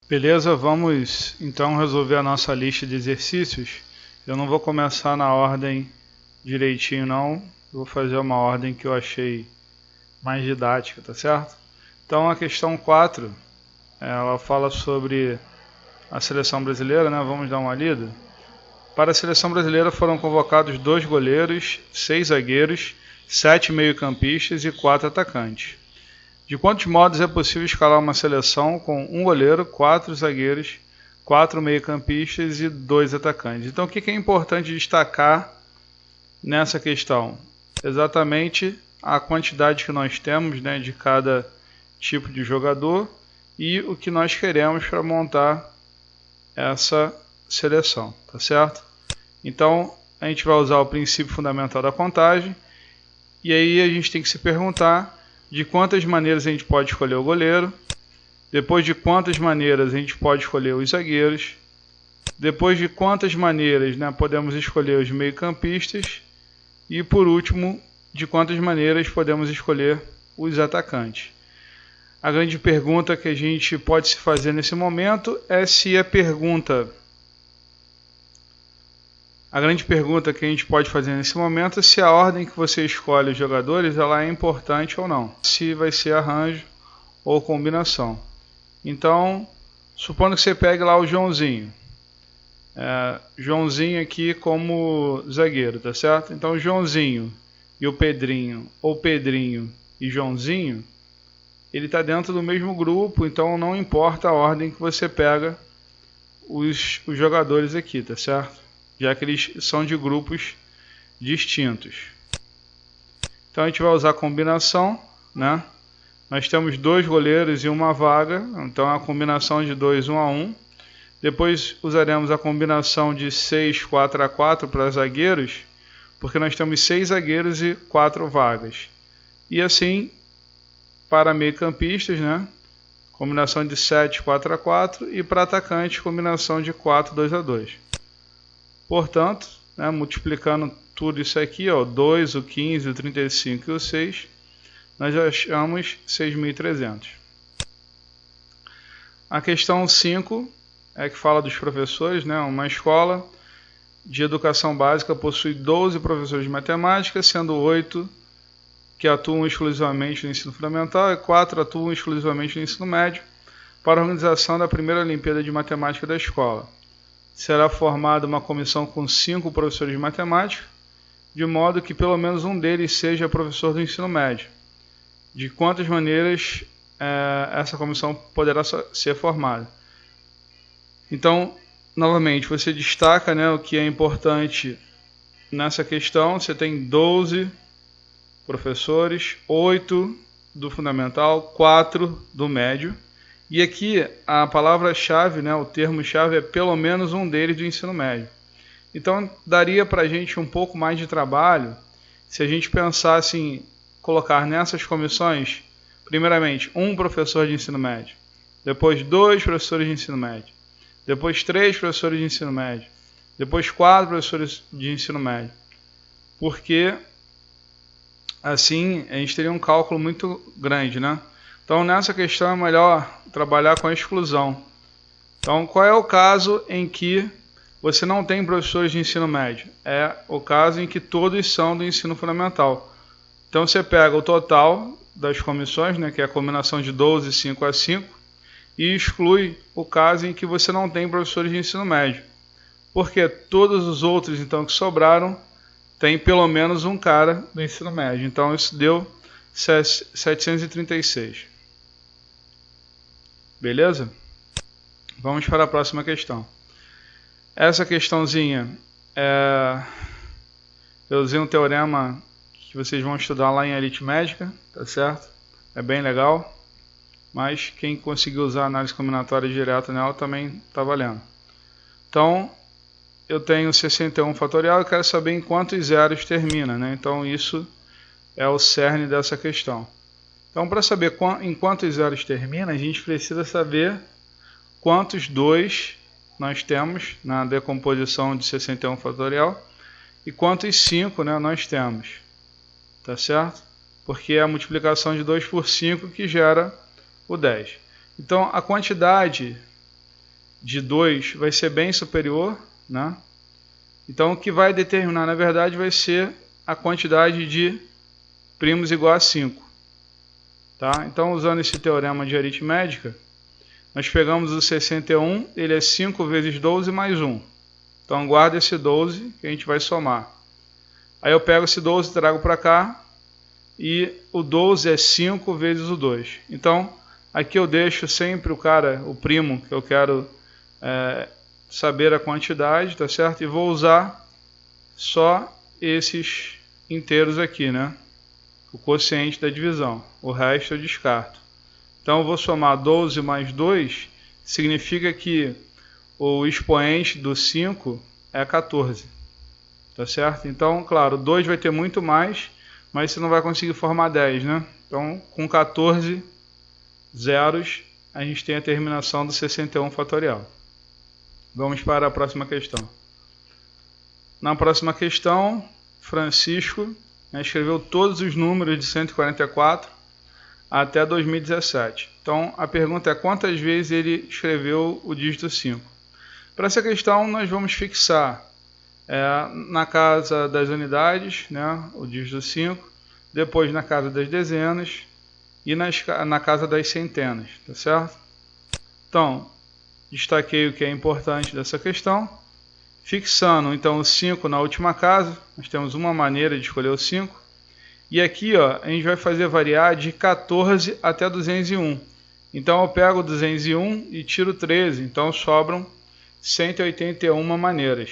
Beleza, vamos então resolver a nossa lista de exercícios. Eu não vou começar na ordem direitinho não, eu vou fazer uma ordem que eu achei mais didática, tá certo? Então a questão 4, ela fala sobre a seleção brasileira, né? Vamos dar uma lida. Para a seleção brasileira foram convocados 2 goleiros, 6 zagueiros, 7 meio-campistas e 4 atacantes. De quantos modos é possível escalar uma seleção com 1 goleiro, 4 zagueiros, 4 meio-campistas e 2 atacantes? Então o que é importante destacar nessa questão? Exatamente a quantidade que nós temos, né, de cada tipo de jogador e o que nós queremos para montar essa seleção, tá certo? Então a gente vai usar o princípio fundamental da contagem e aí a gente tem que se perguntar de quantas maneiras a gente pode escolher o goleiro, depois de quantas maneiras a gente pode escolher os zagueiros, depois de quantas maneiras, né, podemos escolher os meio-campistas e por último, de quantas maneiras podemos escolher os atacantes. A grande pergunta que a gente pode se fazer nesse momento é se a grande pergunta que a gente pode fazer nesse momento é se a ordem que você escolhe os jogadores ela é importante ou não. Se vai ser arranjo ou combinação. Então, supondo que você pegue lá o Joãozinho. Joãozinho aqui como zagueiro, tá certo? Então o Joãozinho e o Pedrinho, ou Pedrinho e Joãozinho, ele está dentro do mesmo grupo, então não importa a ordem que você pega os jogadores aqui, tá certo? Já que eles são de grupos distintos. Então a gente vai usar a combinação, né? Nós temos 2 goleiros e uma vaga, então a combinação de 2, 1 a 1. Depois usaremos a combinação de 6, 4 a 4 para zagueiros, porque nós temos 6 zagueiros e 4 vagas. E assim, para meio-campistas, né? Combinação de 7, 4 a 4 e para atacantes, combinação de 4, 2 a 2. Portanto, né, multiplicando tudo isso aqui, ó, 2, o 15, o 35 e o 6, nós achamos 6.300. A questão 5 é que fala dos professores, né? Uma escola de educação básica possui 12 professores de matemática, sendo 8 que atuam exclusivamente no ensino fundamental e 4 atuam exclusivamente no ensino médio, para a organização da primeira Olimpíada de Matemática da escola. Será formada uma comissão com 5 professores de matemática, de modo que pelo menos um deles seja professor do ensino médio. De quantas maneiras essa comissão poderá ser formada? Então, novamente, você destaca, né, o que é importante nessa questão. Você tem 12 professores, 8 do fundamental, 4 do médio. E aqui a palavra-chave, né, o termo-chave é pelo menos um deles do ensino médio. Então daria para a gente um pouco mais de trabalho se a gente pensasse em colocar nessas comissões, primeiramente, um professor de ensino médio, depois 2 professores de ensino médio, depois 3 professores de ensino médio, depois 4 professores de ensino médio. Porque assim a gente teria um cálculo muito grande, né? Então, nessa questão é melhor trabalhar com a exclusão. Então, qual é o caso em que você não tem professores de ensino médio? É o caso em que todos são do ensino fundamental. Então, você pega o total das comissões, né, que é a combinação de 12, 5 a 5, e exclui o caso em que você não tem professores de ensino médio. Porque todos os outros, então, que sobraram, tem pelo menos um cara do ensino médio. Então, isso deu 736. Beleza? Vamos para a próxima questão. Essa questãozinha eu usei um teorema que vocês vão estudar lá em aritmética, tá certo? É bem legal, mas quem conseguiu usar análise combinatória direta nela também está valendo. Então, eu tenho 61 fatorial e quero saber em quantos zeros termina, né? Então, isso é o cerne dessa questão. Então, para saber em quantos zeros termina, a gente precisa saber quantos 2 nós temos na decomposição de 61 fatorial e quantos 5, né, nós temos. Tá certo? Porque é a multiplicação de 2 por 5 que gera o 10. Então, a quantidade de 2 vai ser bem superior, né? Então o que vai determinar, na verdade, vai ser a quantidade de primos igual a 5. Tá? Então, usando esse teorema de aritmética, nós pegamos o 61, ele é 5 vezes 12 mais 1. Então, guarda esse 12 que a gente vai somar. Aí eu pego esse 12 e trago para cá, e o 12 é 5 vezes o 2. Então, aqui eu deixo sempre o primo, que eu quero saber a quantidade, tá certo? E vou usar só esses inteiros aqui, né? O quociente da divisão. O resto eu descarto. Então eu vou somar 12 mais 2, significa que o expoente do 5 é 14. Tá certo? Então, claro, 2 vai ter muito mais, mas você não vai conseguir formar 10, né? Então, com 14 zeros, a gente tem a terminação do 61 fatorial. Vamos para a próxima questão. Na próxima questão, Francisco escreveu todos os números de 144 até 2017. Então, a pergunta é quantas vezes ele escreveu o dígito 5. Para essa questão, nós vamos fixar na casa das unidades, né, o dígito 5, depois na casa das dezenas e na casa das centenas, tá certo? Então, destaquei o que é importante dessa questão. Fixando então o 5 na última casa, nós temos uma maneira de escolher o 5. E aqui a gente vai fazer variar de 14 até 201. Então eu pego 201 e tiro 13, então sobram 181 maneiras.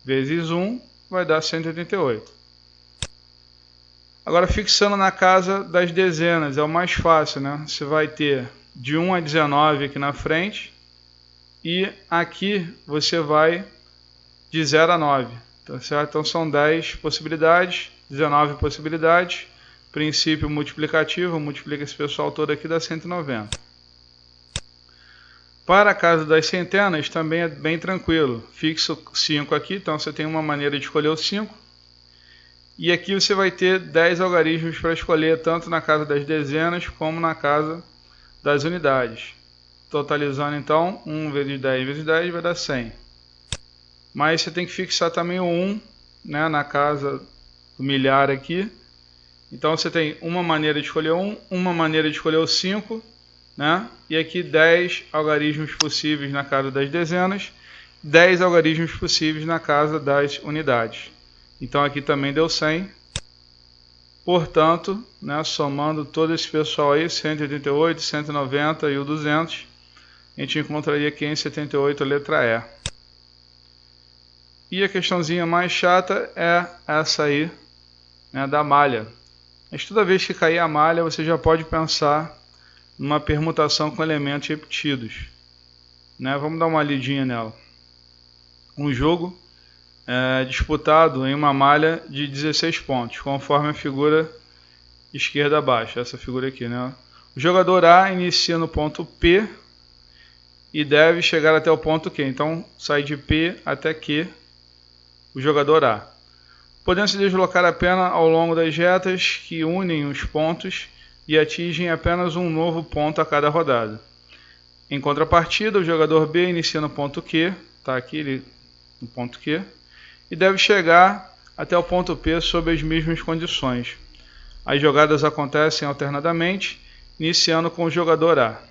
Vezes 1 vai dar 188. Agora fixando na casa das dezenas, é o mais fácil, né? Você vai ter de 1 a 19 aqui na frente. E aqui você vai de 0 a 9, tá certo? Então são 10 possibilidades, 19 possibilidades, princípio multiplicativo, multiplica esse pessoal todo aqui, dá 190. Para a casa das centenas também é bem tranquilo, fixo 5 aqui, então você tem uma maneira de escolher o 5, e aqui você vai ter 10 algarismos para escolher, tanto na casa das dezenas como na casa das unidades. Totalizando então, 1 vezes 10 vezes 10 vai dar 100. Mas você tem que fixar também o 1, né, na casa do milhar aqui. Então você tem uma maneira de escolher 1, uma maneira de escolher o 5, né? E aqui 10 algarismos possíveis na casa das dezenas, 10 algarismos possíveis na casa das unidades. Então aqui também deu 100. Portanto, né, somando todo esse pessoal aí, 188, 190 e o 200, a gente encontraria aqui em 78 a letra E. E a questãozinha mais chata é essa aí, né, da malha. Mas toda vez que cair a malha, você já pode pensar numa permutação com elementos repetidos. Né? Vamos dar uma lidinha nela. Um jogo disputado em uma malha de 16 pontos, conforme a figura esquerda abaixo, essa figura aqui. Né? O jogador A inicia no ponto P e deve chegar até o ponto Q. Então, sai de P até Q. O jogador A, podendo se deslocar apenas ao longo das retas que unem os pontos e atingem apenas um novo ponto a cada rodada. Em contrapartida, o jogador B inicia no ponto Q, está aqui no ponto Q, e deve chegar até o ponto P sob as mesmas condições. As jogadas acontecem alternadamente, iniciando com o jogador A.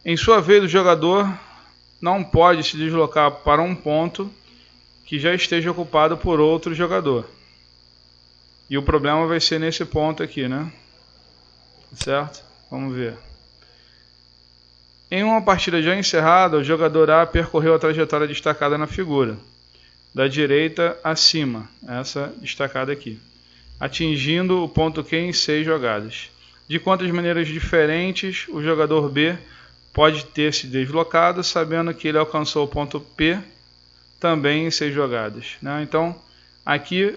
Em sua vez, o jogador não pode se deslocar para um ponto que já esteja ocupado por outro jogador. E o problema vai ser nesse ponto aqui, né? Certo? Vamos ver. Em uma partida já encerrada, o jogador A percorreu a trajetória destacada na figura, da direita acima, essa destacada aqui, atingindo o ponto Q em 6 jogadas. De quantas maneiras diferentes o jogador B pode ter se deslocado, sabendo que ele alcançou o ponto P também em 6 jogadas. Né? Então, aqui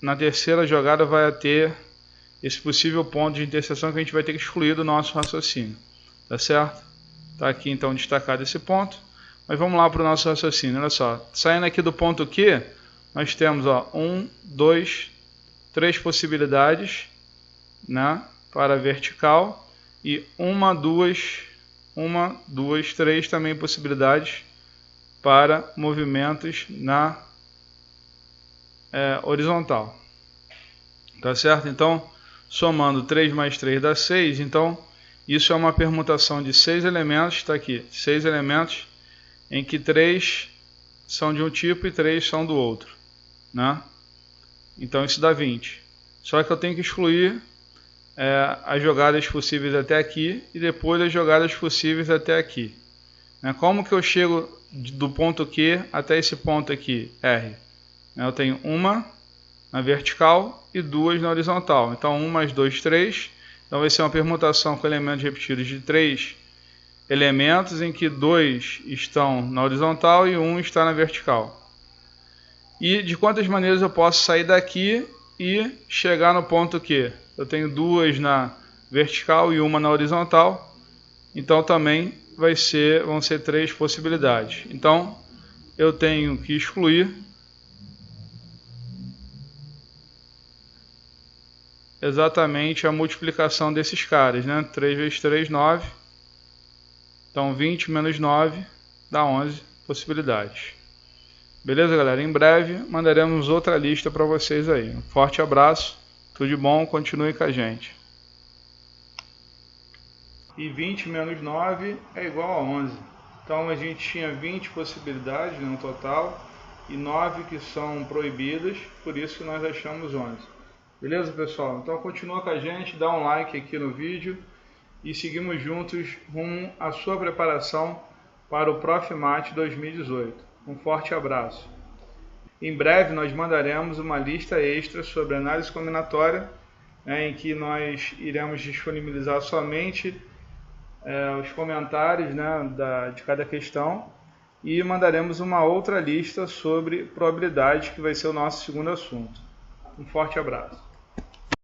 na terceira jogada vai ter esse possível ponto de interseção que a gente vai ter que excluir do nosso raciocínio. Tá certo? Está aqui então destacado esse ponto. Mas vamos lá para o nosso raciocínio. Olha só, saindo aqui do ponto Q, nós temos 1, 2, 3 possibilidades, né, para a vertical e 1, 2 1, 2, 3 também possibilidades para movimentos na horizontal. Tá certo? Então, somando 3 mais 3 dá 6. Então, isso é uma permutação de 6 elementos. Está aqui, 6 elementos em que 3 são de um tipo e 3 são do outro, né? Então, isso dá 20. Só que eu tenho que excluir as jogadas possíveis até aqui e depois as jogadas possíveis até aqui. Como que eu chego do ponto Q até esse ponto aqui, R? Eu tenho uma na vertical e 2 na horizontal. Então 1 mais 2, 3. Então vai ser uma permutação com elementos repetidos de 3 elementos, em que 2 estão na horizontal e 1 está na vertical. E de quantas maneiras eu posso sair daqui e chegar no ponto Q? Eu tenho 2 na vertical e 1 na horizontal. Então também vão ser 3 possibilidades. Então eu tenho que excluir exatamente a multiplicação desses caras, né? 3 vezes 3, 9. Então 20 menos 9 dá 11 possibilidades. Beleza, galera? Em breve mandaremos outra lista para vocês aí. Um forte abraço, tudo de bom, continue com a gente. E 20 menos 9 é igual a 11. Então a gente tinha 20 possibilidades no total e 9 que são proibidas, por isso que nós achamos 11. Beleza, pessoal? Então continua com a gente, dá um like aqui no vídeo e seguimos juntos rumo à sua preparação para o Profmat 2018. Um forte abraço. Em breve nós mandaremos uma lista extra sobre análise combinatória, em que nós iremos disponibilizar somente os comentários, né, de cada questão, e mandaremos uma outra lista sobre probabilidade, que vai ser o nosso segundo assunto. Um forte abraço.